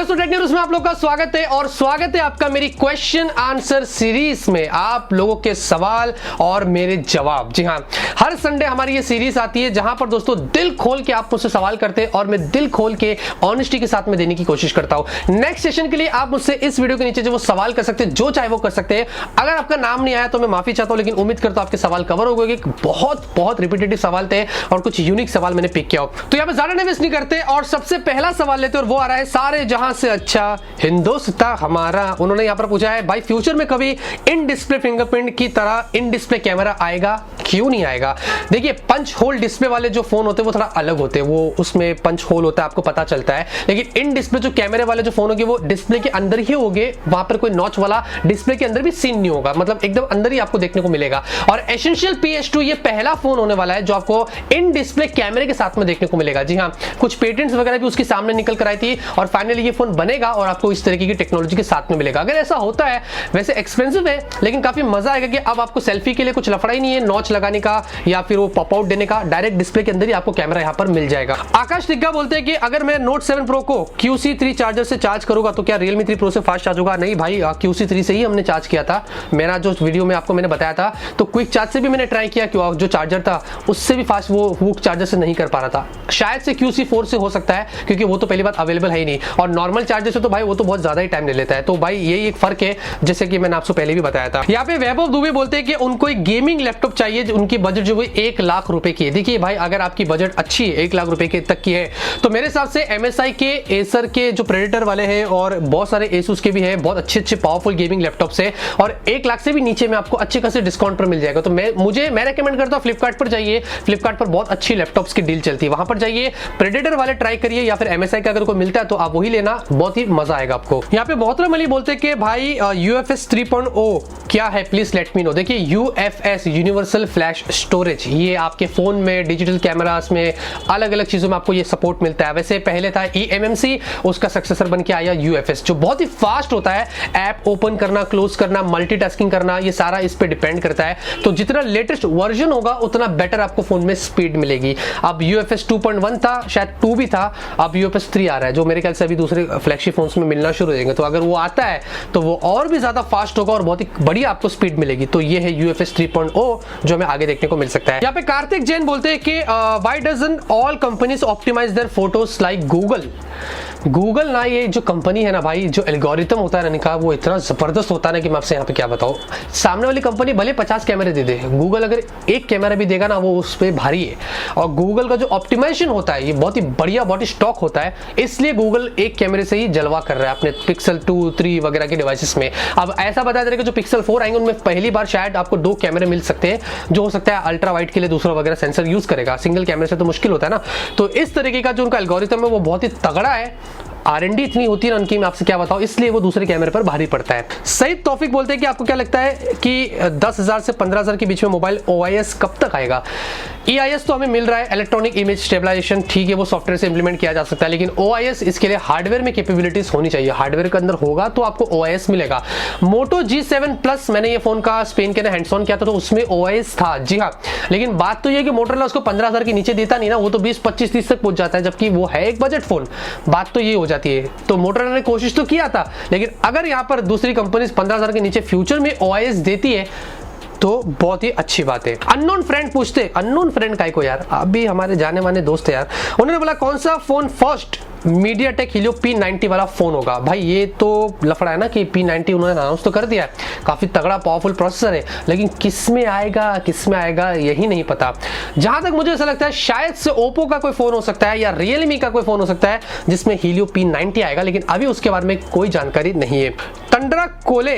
दोस्तों टेक्नो रूज में आप लोग का स्वागत है और स्वागत है आपका मेरी क्वेश्चन आंसर सीरीज में। आप लोगों के सवाल और मेरे जवाब। जी हाँ, हर संडे हमारी ये सीरीज आती है जहां पर दोस्तों दिल खोल के आप मुझसे सवाल करते हैं और मैं दिल खोल के ऑनेस्टी के साथ में देने की कोशिश करता हूं। नेक्स्ट सेशन के लिए आप मुझसे इस वीडियो के नीचे जो वो सवाल कर सकते हैं, जो चाहे वो कर सकते हैं। अगर आपका नाम नहीं आया तो मैं माफी चाहता हूं, लेकिन उम्मीद करता हूं आपके सवाल कवर हो गए। बहुत रिपीटेटिव सवाल थे और कुछ यूनिक सवाल मैंने पिक किया हो। तो यहाँ पे ज्यादा वेस्ट नहीं करते और सबसे पहला सवाल लेते हैं और वो आ रहा है सारे जहां से अच्छा हिंदुस्तान हमारा। उन्होंने यहां पर पूछा है भाई फ्यूचर में कभी इन डिस्प्ले फिंगरप्रिंट की तरह इन डिस्प्ले कैमरा आएगा, क्यों नहीं आएगा? देखिए, पंच होल डिस्प्ले वाले जो फोन होते हैं वो थोड़ा अलग होते हैं, वो उसमें पंच होल होता है, आपको पता चलता है। लेकिन इन डिस्प्ले जो कैमरे वाले जो फोन होंगे वो डिस्प्ले के अंदर ही होंगे, वहां पर कोई नॉच वाला डिस्प्ले के अंदर भी सीन नहीं होगा, मतलब एकदम अंदर ही आपको देखने को मिलेगा। और एसेंशियल PS2 ये पहला फोन होने वाला है जो आपको इन डिस्प्ले कैमरे के साथ में देखने को मिलेगा। जी हाँ, कुछ पेटेंट्स वगैरह भी उसके सामने निकल कर आई थी और फाइनली ये फोन बनेगा और आपको इस तरीके की टेक्नोलॉजी के साथ में मिलेगा। अगर ऐसा होता है, वैसे एक्सपेंसिव है लेकिन काफी मजा आएगा कि अब आपको सेल्फी के लिए कुछ लफड़ा ही नहीं है नॉच लगाने का या फिर वो पॉप आउट देने का, डायरेक्ट डिस्प्ले के अंदर ही आपको कैमरा यहां पर मिल जाएगा। आकाश टिग्गा बोलते हैं कि अगर मैं Note 7 Pro को QC3 चार्जर से चार्ज करूंगा तो क्या Realme 3 Pro से फास्ट चार्ज होगा? नहीं भाई, QC3 से ही हमने चार्ज किया था। मेरा जो वीडियो में आपको मैंने बताया था, तो क्विक चार्ज से भी मैंने ट्राई किया, जो चार्जर था उससे भी फास्ट वो हुक चार्जर से नहीं कर पा रहा था। शायद से QC4 से हो सकता है क्योंकि वो तो पहली बात अवेलेबल है ही नहीं, और नॉर्मल चार्जर से तो भाई वो तो बहुत ज्यादा ही टाइम ले लेता है। तो भाई यही एक फर्क है, जैसे कि मैंने आपसे पहले भी बताया था। यहाँ पे वैभव दुबे बोलते हैं कि उनको एक गेमिंग लैपटॉप चाहिए, उनकी बजट जो है 1 लाख रुपए की है। देखिए भाई, अगर आपकी बजट अच्छी है 1 लाख रुपए के तक की है तो मेरे हिसाब से MSI के, एसर के जो प्रेडेटर वाले हैं और बहुत सारे एसूस के भी है, बहुत अच्छे पावरफुल गेमिंग लैपटॉप से, और 1 लाख से भी नीचे में आपको अच्छे खासे डिस्काउंट पर मिल जाएगा। तो मैं रेकमेंड करता हूँ फ्लिपकार्ट पर जाइए, फ्लिपकार्ट पर बहुत अच्छी लैपटॉप्स की डील चलती है, वहां पर जाइए, प्रेडेटर वाले ट्राई करिए या फिर MSI का अगर कोई मिलता है तो आप वही लेना, बहुत ही मजा आएगा आपको। यहाँ पे मोहतरम अली बोलते हैं कि भाई UFS 3.0 क्या है, प्लीज लेट मी नो। देखिए, UFS यूनिवर्सल फ्लैश स्टोरेज, ये आपके फोन में, डिजिटल कैमरास में, अलग अलग चीजों में आपको ये सपोर्ट मिलता है। वैसे पहले था eMMC, उसका सक्सेसर बन के आया UFS, जो बहुत ही फास्ट होता है। ऐप ओपन करना, क्लोज करना, मल्टीटास्किंग करना, ये सारा इस पे डिपेंड करता है। तो जितना लेटेस्ट वर्जन होगा उतना बेटर आपको फोन में स्पीड मिलेगी। अब UFS 2.1 था, शायद 2 भी था, अब UFS 3 आ रहा है, जो मेरे ख्याल से अभी दूसरे फ्लैगशिप फोन्स में मिलना शुरू हो जाएंगे। तो अगर वो आता है तो वो और भी ज्यादा फास्ट होगा और बहुत ही बढ़िया आपको स्पीड मिलेगी। तो ये है UFS 3.0 जो हमें आगे देखने को मिल सकता है। यहाँ पे कार्तिक जैन बोलते हैं कि why doesn't all companies optimise their photos like Google ना, ये जो कंपनी है ना भाई, जो एल्गोरिथम होता है ना इनका, वो इतना जबरदस्त होता है ना कि मैं आपसे यहाँ पे क्या बताऊं। सामने वाली कंपनी भले 50 कैमरे दे दे, गूगल अगर एक कैमरा भी देगा ना वो उस पर भारी है। और गूगल का जो ऑप्टिमाइजेशन होता है ये बहुत ही बढ़िया, बहुत ही स्टॉक होता है, इसलिए गूगल एक कैमरे से ही जलवा कर रहा है अपने Pixel 2, 3 वगैरह के डिवाइसेस में। अब ऐसा बताया जा रहा है कि जो Pixel 4 आएंगे उनमें पहली बार शायद आपको 2 कैमरे मिल सकते हैं, जो हो सकता है अल्ट्रा वाइड के लिए दूसरा वगैरह सेंसर यूज करेगा। सिंगल कैमरे से तो मुश्किल होता है ना। तो इस तरीके का जो उनका एल्गोरिथम है वो बहुत ही तगड़ा है। R&D इतनी होती है ना उनकी, मैं आपसे क्या बताऊं, इसलिए वो दूसरे कैमरे पर भारी पड़ता है। सईद तौफिक बोलते हैं कि आपको क्या लगता है कि 10,000 से 15,000 के बीच में मोबाइल OIS कब तक आएगा? EIS तो हमें मिल रहा है, इलेक्ट्रॉनिक इमेज स्टेबलाइजेशन, ठीक है, वो सॉफ्टवेयर से इंप्लीमेंट किया जा सकता है, लेकिन OIS इसके लिए हार्डवेयर में कैपेबिलिटीज होनी चाहिए। हार्डवेयर के अंदर होगा तो आपको OIS मिलेगा। Moto G7 Plus, मैंने ये फोन का स्पेन के हैंड्स ऑन किया था तो उसमें OIS था, जी हाँ। लेकिन बात तो ये कि मोटरोला उसको 15,000 के नीचे देता नहीं ना, वो तो 20, 25, 30 तक पहुंच जाता है, जबकि वो है एक बजट फोन। बात तो ये हो जाती है। तो मोटरोला ने कोशिश तो किया था, लेकिन अगर यहाँ पर दूसरी कंपनी 15,000 के नीचे फ्यूचर में OIS देती है तो बहुत ही अच्छी बात है। अननोन फ्रेंड पूछते, अननोन फ्रेंड काय को यार, अभी हमारे जाने माने दोस्त है यार, उन्होंने बोला कौन सा phone first MediaTek Helio P90 वाला फोन होगा? भाई ये तो लफड़ा है ना कि P90 उन्होंने अनाउंस तो कर दिया है, काफी तगड़ा पावरफुल प्रोसेसर है, लेकिन किस में आएगा यही नहीं पता। जहां तक मुझे ऐसा लगता है शायद से Oppo का कोई फोन हो सकता है या Realme का कोई फोन हो सकता है जिसमें Helio P90 आएगा, लेकिन अभी उसके बारे में कोई जानकारी नहीं है। टंडरा कोले,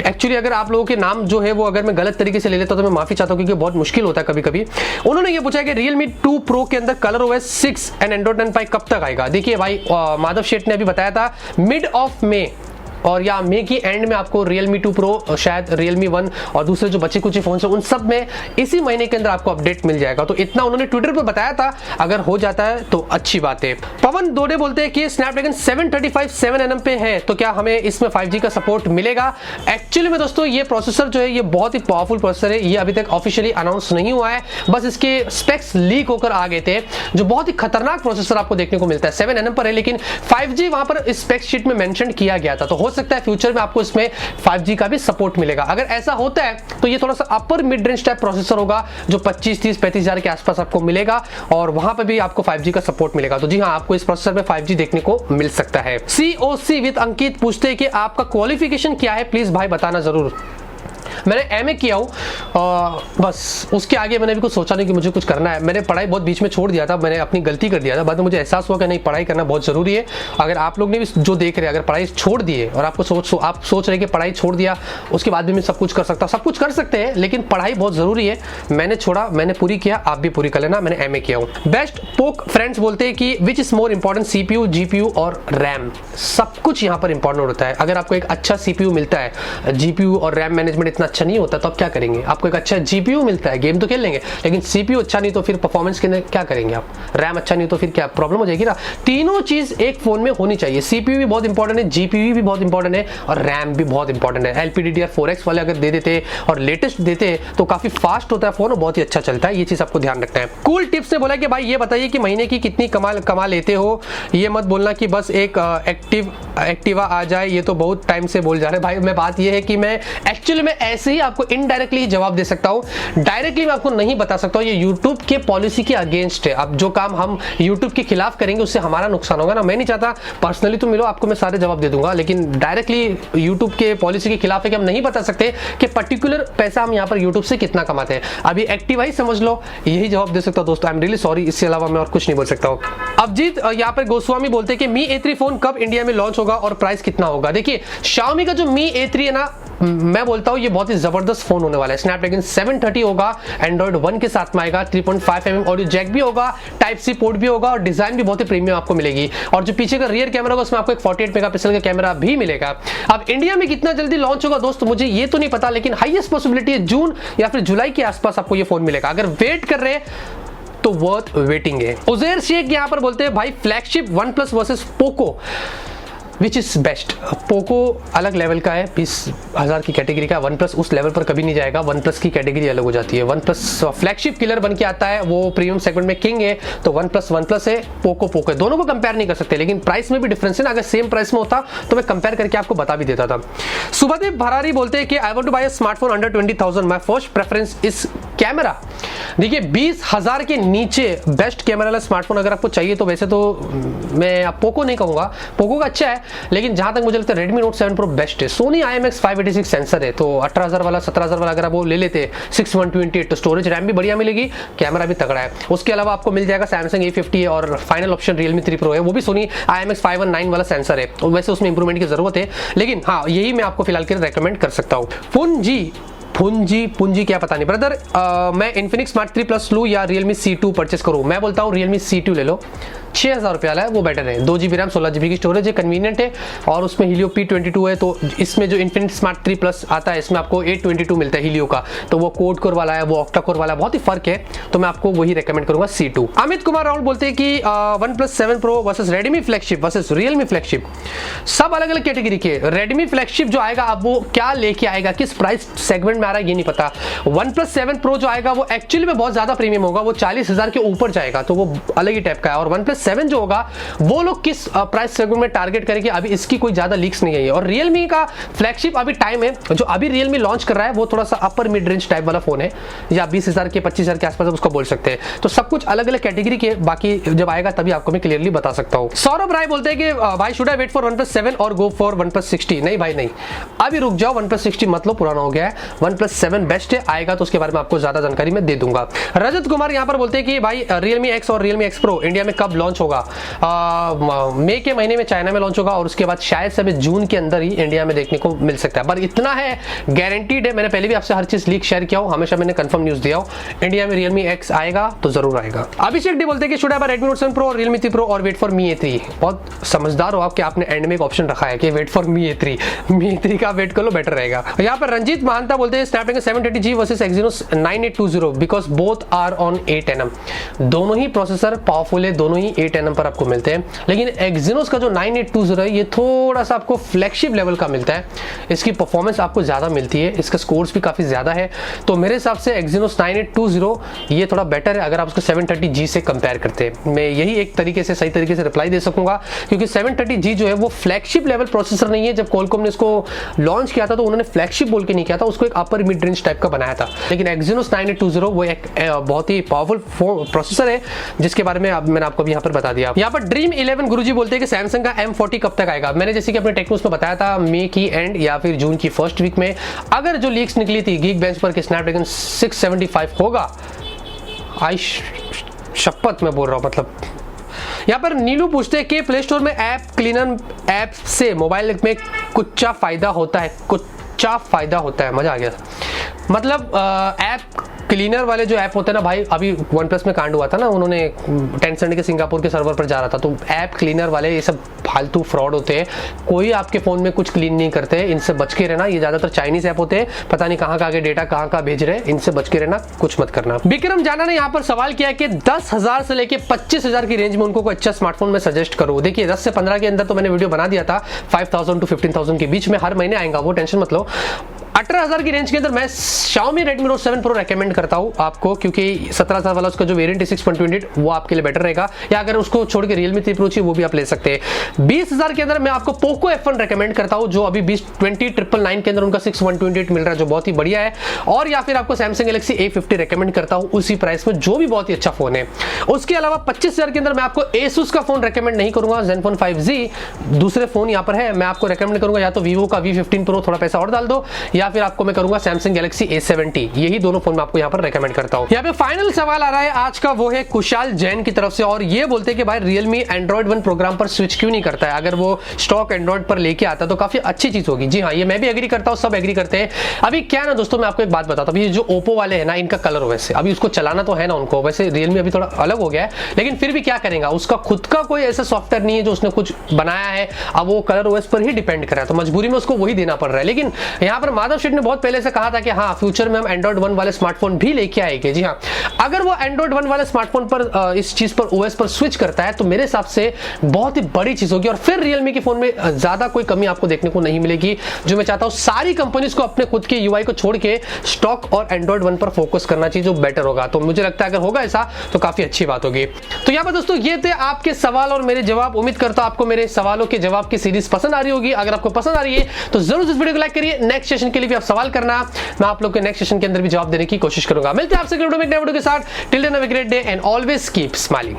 एक्चुअली अगर आप लोगों के नाम जो है वो अगर मैं गलत तरीके से ले लेता तो मैं माफी चाहता हूँ क्योंकि बहुत मुश्किल होता है कभी कभी। उन्होंने ये पूछा है कि Realme 2 Pro के अंदर colour OS 6 and Android 10 Pie कब तक आएगा? देखिए भाई, माधव शेठ ने अभी बताया था मिड ऑफ मे और या मई की एंड में आपको Realme 2 Pro, शायद Realme 1 और दूसरे जो बचे कुछ फोन है उन सब में इसी महीने के अंदर आपको अपडेट मिल जाएगा। तो इतना उन्होंने ट्विटर पे बताया था, अगर हो जाता है तो अच्छी बात है। पवन दोडे बोलते हैं कि स्नैपड्रैगन 735 7nm पे है तो क्या हमें इसमें 5G का सपोर्ट मिलेगा? एक्चुअली में दोस्तों ये प्रोसेसर जो है ये बहुत ही पावरफुल प्रोसेसर है, ये अभी तक ऑफिशियली अनाउंस नहीं हुआ है, बस इसके स्पेक्स लीक होकर आ गए थे। जो बहुत ही खतरनाक प्रोसेसर आपको देखने को मिलता है, 7nm पर है लेकिन 5G वहां पर स्पेक शीट में मेंशन किया गया था। तो हो सकता है फ्यूचर में आपको इसमें 5G का भी सपोर्ट मिलेगा। अगर ऐसा होता है तो ये थोड़ा सा upper mid range type processor होगा जो 25, 30, 35 हजार के आसपास आपको मिलेगा और वहां पर भी आपको 5G का सपोर्ट मिलेगा। तो जी हाँ, आपको इस प्रोसेसर में 5G देखने को मिल सकता है। COC विद अंकित पूछते हैं कि आपका क्वालिफिकेशन क्या है, प्लीज भाई बताना जरूर। मैंने एमए किया हूँ, बस उसके आगे मैंने भी कुछ सोचा नहीं कि मुझे कुछ करना है। मैंने पढ़ाई बहुत बीच में छोड़ दिया था, मैंने अपनी गलती कर दिया था। बाद में मुझे एहसास हुआ कि नहीं, पढ़ाई करना बहुत ज़रूरी है। अगर आप लोग ने भी जो देख रहे हैं, अगर पढ़ाई छोड़ दिए और आपको आप सोच रहे हैं कि पढ़ाई छोड़ दिया उसके बाद भी मैं सब कुछ कर सकता हूँ, सब कुछ कर सकते हैं लेकिन पढ़ाई बहुत ज़रूरी है। मैंने छोड़ा, मैंने पूरी किया, आप भी पूरी कर लेना। मैंने एमए किया हूँ। बेस्ट पोक फ्रेंड्स बोलते हैं कि which is more important, CPU, GPU और रैम? सब कुछ यहाँ पर इंपॉर्टेंट होता है। अगर आपको एक अच्छा CPU मिलता है, GPU और रैम मैनेजमेंट इतना अच्छा नहीं होता तो आप क्या करेंगे? आपको एक अच्छा GPU मिलता है, गेम तो खेल लेंगे, लेकिन CPU अच्छा नहीं तो फिर परफॉर्मेंस के लिए क्या करेंगे आप? रैम अच्छा नहीं तो फिर क्या प्रॉब्लम हो जाएगी ना। तीनों चीज एक फोन में होनी चाहिए। CPU भी बहुत इंपॉर्टेंट है, GPU भी बहुत इंपॉर्टेंट है और रैम भी बहुत इंपॉर्टेंट है। LPDDR4X वाले अगर दे देते और लेटेस्ट देते तो काफी फास्ट होता है फोन और बहुत ही अच्छा चलता है। ये चीज आपको ध्यान रखना है। कूल टिप्स ने बोला कि भाई ये बताइए कि महीने की कितनी कमा लेते हो, ये मत बोलना कि बस एक एक्टिवा आ जाए, ये तो बहुत टाइम से बोल जा रहे हैं। भाई मैं बात ये है कि मैं एक्चुअली में ऐसे ही आपको इनडायरेक्टली जवाब दे सकता हूं, डायरेक्टली मैं आपको नहीं बता सकता हूं। ये यूट्यूब के पॉलिसी के अगेंस्ट है। अब जो काम हम यूट्यूब के खिलाफ करेंगे उससे हमारा नुकसान होगा ना। मैं नहीं चाहता, पर्सनली तो मिलो, आपको मैं सारे जवाब दे दूंगा, लेकिन डायरेक्टली यूट्यूब के पॉलिसी के खिलाफ है कि हम नहीं बता सकते कि पर्टिकुलर पैसा हम यहाँ पर यूट्यूब से कितना कमाते हैं। अभी एक्टिवा ही समझ लो, यही जवाब दे सकता हूं दोस्तों। आई एम रियली सॉरी, इससे अलावा मैं और कुछ नहीं बोल सकता हूं। अभिजीत यहाँ पर गोस्वामी बोलते हैं कि Mi A3 फोन कब इंडिया में लॉन्च होगा और प्राइस कितना होगा? देखिए, Xiaomi का जो Mi A3 है ना, मैं बोलता हूं ये बहुत ही जबरदस्त फोन होने वाला है। स्नैपड्रैगन 730 होगा, एंड्रॉइड 1 के साथ में आएगा, 3.5mm ऑडियो जैक भी होगा, टाइप सी पोर्ट भी होगा और डिजाइन भी बहुत ही प्रीमियम आपको मिलेगी। और जो पीछे का रियर कैमरा होगा उसमें आपको एक 48 मेगापिक्सल का कैमरा भी मिलेगा। अब इंडिया में कितना जल्दी लॉन्च होगा दोस्तों मुझे ये तो नहीं पता, लेकिन हाईएस्ट पॉसिबिलिटी है जून या फिर जुलाई के आसपास आपको ये फोन मिलेगा। अगर वेट कर रहे हैं तो वर्थ वेटिंग है। उजैर शेख यहां पर बोलते हैं भाई flagship OnePlus versus Poco which is best? Poco अलग लेवल का है, 20,000 की कैटेगरी का। OnePlus उस लेवल पर कभी नहीं जाएगा, OnePlus की कैटेगरी अलग हो जाती है। OnePlus फ्लैगशिप किलर बन के आता है, वो प्रीमियम सेगमेंट में किंग है। तो OnePlus है, पोको है, दोनों को कंपेयर नहीं कर सकते, लेकिन प्राइस में भी डिफरेंस है ना। अगर सेम प्राइस में होता तो मैं कंपेयर करके आपको बता भी देता था। सुभदेव भरारी बोलते हैं कि I want to buy a smartphone under 20,000, my first preference is camera. देखिए 20,000 के नीचे बेस्ट कैमरा वाला स्मार्टफोन अगर आपको चाहिए तो वैसे तो मैं पोको नहीं कहूंगा, पोको का अच्छा है, लेकिन जहां तक मुझे लगता है Redmi Note 7 Pro बेस्ट है। Sony IMX 586 सेंसर है, तो 18,000 वाला 17,000 वाला अगर आप वो ले लेते 6128, तो स्टोरेज रैम भी बढ़िया मिलेगी, कैमरा भी तगड़ा है। उसके अलावा आपको मिल जाएगा Samsung A50 और फाइनल ऑप्शन Realme 3 Pro है, वो भी Sony IMX 519 वाला सेंसर है। और वैसे उसमें इंप्रूवमेंट की जरूरत है, लेकिन हाँ यही मैं आपको फिलहाल के लिए रेकमेंड कर सकता हूँ। पूंजी क्या पता नहीं ब्रदर। मैं Infinix Smart 3 Plus लूँ या Realme C2 परचेस करूँ? मैं बोलता हूँ Realme C2 ले लो, 6,000 रुपये वाला है, वो बेटर है। 2GB रैम 16GB की स्टोरेज है, कन्वीनियंट है और उसमें Helio P22 है। तो इसमें जो Infinix Smart 3 Plus आता है इसमें आपको 822 मिलता है Helio का, तो वो कोड कोर वाला है, वो ऑक्टा कोर वाला है, बहुत ही फर्क है। तो मैं आपको वही रेकमेंड करूंगा C2। अमित कुमार राहुल बोलते हैं कि OnePlus 7 Pro versus Redmi flagship versus Realme flagship, सब अलग अलग कैटेगरी के। Redmi फ्लैगशिप जो आएगा अब वो क्या लेके आएगा, किस प्राइस सेगमेंट में आ रहा है ये नहीं पता। OnePlus 7 Pro जो आएगा वो एक्चुअली में बहुत ज्यादा प्रीमियम होगा, वो 40,000 के ऊपर जाएगा, तो वो अलग ही टाइप का है। और OnePlus 7 जो होगा वो लोग किस प्राइस सेगमेंट में टारगेट करेंगे अभी इसकी कोई ज्यादा लीक्स नहीं है। और Realme का फ्लैगशिप अभी टाइम है, जो अभी Realme लॉन्च कर रहा है वो थोड़ा सा अपर मिड रेंज टाइप वाला फोन है, या 20,000 के 25,000 के आसपास उसको बोल सकते हैं। तो सब कुछ अलग अलग कैटेगरी के, बाकी जब आएगा तभी आपको मैं क्लियरली बता सकता हूँ। सौरभ राय बोलते हैं कि भाई should I wait for OnePlus 7 और गो फॉर OnePlus 60? नहीं भाई नहीं, अभी रुक जाओ, OnePlus 60 मतलब पुराना हो गया है, OnePlus 7 बेस्ट है, आएगा तो उसके बारे में आपको ज्यादा जानकारी मैं दे दूंगा। रजत कुमार यहाँ पर बोलते हैं कि भाई Realme X और Realme X Pro इंडिया में कब लॉन्च होगा? मई के महीने में चाइना में लॉन्च होगा और उसके बाद शायद से जून के अंदर ही इंडिया में देखने को मिल सकता है। पर इतना है गारंटीड है, मैंने पहले भी आपसे हर चीज लीक शेयर किया हूं, हमेशा मैंने कंफर्म न्यूज दिया हूं, इंडिया में Realme X आएगा तो जरूर आएगा। अभिषेक डी बोलते हैं कि should I buy Redmi Note 7 Pro और Realme 3 Pro और वेट फॉर Mi A3। बहुत समझदार हो आप कि आपने एंड में एक ऑप्शन रखा है कि वेट फॉर Mi A3 का वेट कर लो, बेटर रहेगा। यहाँ पर रंजीत महांता बोलते हैं Snapdragon 730G versus Exynos 9820 because both are on 8nm। दोनों ही प्रोसेसर पावरफुल है, दोनों ही 8nm पर आपको मिलते हैं, लेकिन Exynos का जो 9820 है ये थोड़ा सा आपको फ्लैगशिप लेवल का मिलता है, इसकी परफॉर्मेंस आपको ज्यादा मिलती है, इसका स्कोर्स भी काफी ज्यादा है। तो मेरे हिसाब से Exynos 9820 ये थोड़ा बेटर है अगर आप उसको 730G से कंपेयर करते हैं। मैं यही एक तरीके से, सही तरीके से रिप्लाई दे सकूंगा, क्योंकि 730G जो है वो फ्लैगशिप लेवल प्रोसेसर नहीं है। जब Qualcomm ने इसको लॉन्च किया था तो उन्होंने फ्लैगशिप बोल के नहीं किया था, उसको एक अपर मिड रेंज टाइप का बनाया था। लेकिन Exynos 9820 वो एक बहुत ही पावरफुल प्रोसेसर है, जिसके बारे में मैंने आपको भी यहाँ पर बता दिया। यहाँ पर ड्रीम 11 गुरुजी बोलते हैं कि सैमसंग का M40 कब तक आएगा। मैंने जैसे कि अपने टेक्नोस में बताया था, मई की एंड या फिर जून की फर्स्ट वीक में। अगर जो लीक्स निकली थी गीक बेंच पर कि स्नैपड्रैगन 675 होगा, आई शपथ में बोल रहा हूँ, मतलब। यहाँ पर नीलू पूछते हैं कि प्ले स्टोर में ऐप क्लीनर ऐप से मोबाइल में कुछ फायदा होता है? फायदा होता है, मजा आ गया। मतलब ऐप क्लीनर वाले जो ऐप होते हैं ना भाई, अभी वन प्लस में कांड हुआ था ना, उन्होंने टेंसेंट के सिंगापुर के सर्वर पर जा रहा था, तो ऐप क्लीनर वाले ये सब फालतू फ्रॉड होते हैं, कोई आपके फोन में कुछ क्लीन नहीं करते, इनसे बच के रहना। ये ज्यादातर चाइनीज ऐप होते हैं, पता नहीं कहाँ के डेटा कहाँ भेज रहे हैं, इनसे बच के रहना, कुछ मत करना। विक्रम जाना ने यहाँ पर सवाल किया कि 10,000 से लेके 25,000 की रेंज में उनको कोई अच्छा स्मार्टफोन में सजेस्ट करो। देखिए 10 से 15 के अंदर तो मैंने वीडियो बना दिया था, 5,000 to 15,000 के बीच में हर महीने आएगा, वो टेंशन मत लो। 18,000 की रेंज के अंदर मैं Xiaomi Redmi Note 7 Pro recommend करता हूं आपको, क्योंकि 17,000 वाला उसका जो वेरिएंट है 6.28 वो आपके लिए बेटर रहेगा, या अगर उसको छोड़ के Realme 3 Pro चाहिए वो भी आप ले सकते हैं। 20,000 के अंदर मैं आपको Poco F1 रेकमेंड करता हूं, जो अभी 20,999 के अंदर उनका 6,128 मिल रहा है, जो बहुत ही बढ़िया है। और या फिर आपको Samsung Galaxy A50 रेकमेंड करता हूं उसी प्राइस में, जो भी बहुत ही अच्छा फोन है। उसके अलावा 25,000 के अंदर मैं आपको Asus का फोन रेकमेंड नहीं करूंगा, Zenfone 5G दूसरे फोन यहाँ पर है, मैं आपको रेकमेंड करूंगा या तो Vivo का V15 Pro, थोड़ा पैसा और डाल दो, या फिर आपको मैं करूंगा Samsung Galaxy A70। यही दोनों फोन मैं आपको यहाँ पर रेकमेंड करता हूँ। यहाँ पे फाइनल सवाल आ रहा है आज का, वो है कुशाल जैन की तरफ से, और ये बोलते हैं कि भाई Realme Android 1 प्रोग्राम पर स्विच क्यों नहीं करता है? अगर वो स्टॉक एंड्रॉइड पर लेके आता तो काफी अच्छी चीज होगी। जी हाँ, ये मैं भी एग्री करता हूँ, सब एग्री करते हैं। अभी क्या ना दोस्तों, मैं आपको एक बात बताता हूँ, ये जो Oppo वाले हैं ना, इनका कलर वैसे अभी उसको चलाना तो है ना उनको, वैसे Realme अभी थोड़ा अलग हो गया है, लेकिन फिर भी क्या करेगा, उसका खुद का कोई ऐसा सॉफ्टवेयर नहीं है जो उसने कुछ बनाया है, अब वो कलर OS पर ही डिपेंड कर रहा है, तो मजबूरी में उसको वही देना पड़ रहा है। लेकिन यहाँ पर माधव शेठ ने बहुत पहले से कहा था कि हाँ, फ्यूचर में हम एंड्रॉइड 1 वाले स्मार्टफोन भी लेके आएंगे। जी हाँ, अगर वो एंड्रॉइड 1 वाले स्मार्टफोन पर इस चीज पर OS पर स्विच करता है तो मेरे हिसाब से बहुत ही बड़ी चीज होगी, और फिर Realme के फोन में ज्यादा कोई कमी आपको देखने को नहीं मिलेगी। जो मैं चाहता हूं, सारी कंपनीज को अपने खुद के UI को छोड़ के स्टॉक और एंड्रॉइड 1 पर फोकस करना चाहिए, जो बेटर होगा। तो मुझे लगता है अगर होगा ऐसा तो काफी अच्छी बात होगी। तो यहाँ पर दोस्तों ये थे आपके सवाल और मेरे जवाब। उम्मीद करता हूं आपको मेरे सवालों के जवाब की सीरीज पसंद आ रही होगी। अगर आपको पसंद आ रही है तो जरूर इस वीडियो को लाइक करिए। नेक्स्ट सेशन के लिए भी आप सवाल करना, मैं आप लोग के नेक्स्ट सेशन के अंदर भी जवाब देने की कोशिश करूंगा। मिलते हैं आपसे एक नए वीडियो के साथ। Till then have a great day and always keep smiling.